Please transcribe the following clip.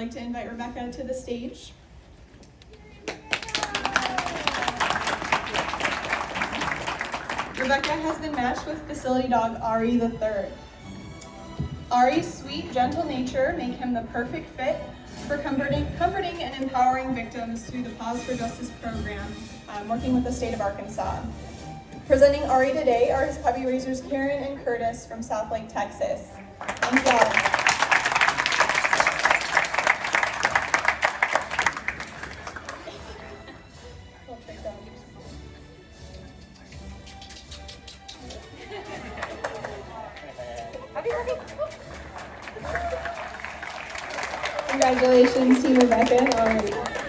I'd like to invite Rebecca to the stage. Rebecca has been matched with facility dog Ari III. Ari's sweet, gentle nature make him the perfect fit for comforting and empowering victims through the Pause for Justice program, working with the state of Arkansas. Presenting Ari today are his puppy raisers Karen and Curtis from Southlake, Texas. Thank you all. Congratulations, Team Rebecca and Ari.